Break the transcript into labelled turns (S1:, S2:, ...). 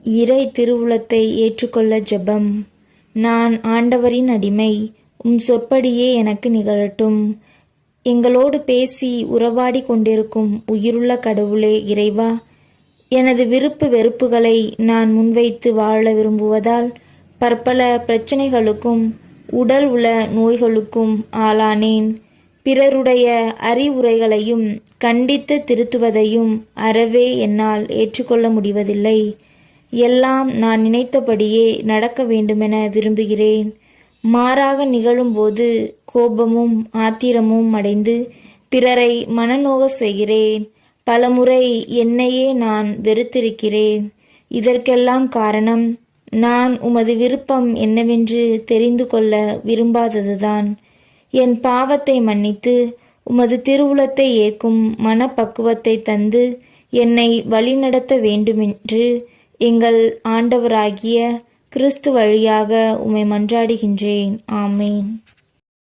S1: இறை திருவுளத்தை ஏற்றுக்கொள்ள ஜெபம். நான் ஆண்டவரின் அடிமை, சொற்படியே எனக்கு நிகழட்டும். எங்களோடு பேசி உறவாடி கொண்டிருக்கும் உயிருள்ள கடவுளே இறைவா, எனது விருப்பு வெறுப்புகளை நான் முன்வைத்து வாழ விரும்புவதால் பற்பல பிரச்சனைகளுக்கும் உடல் உள நோய்களுக்கும் ஆளானேன். பிறருடைய அறிவுரைகளையும் கண்டித்து திருத்துவதையும் அறவே என்னால் ஏற்றுக்கொள்ள முடிவதில்லை. எல்லாம் நான் நினைத்தபடியே நடக்க வேண்டுமென விரும்புகிறேன். மாறாக நிகழும்போது கோபமும் ஆத்திரமும் அடைந்து பிறரை மனநோக செய்கிறேன். பலமுறை என்னையே நான் வெறுத்திருக்கிறேன். இதற்கெல்லாம் காரணம் நான் உமது விருப்பம் என்னவென்று தெரிந்து கொள்ள விரும்பாததுதான். என் பாவத்தை மன்னித்து உமது திருவுளத்தை ஏற்கும் மனப்பக்குவத்தை தந்து என்னை வழிநடத்த வேண்டுமென்று எங்கள் ஆண்டவராகிய கிறிஸ்து வழியாக உம்மை மன்றாடுகின்றேன். ஆமேன்.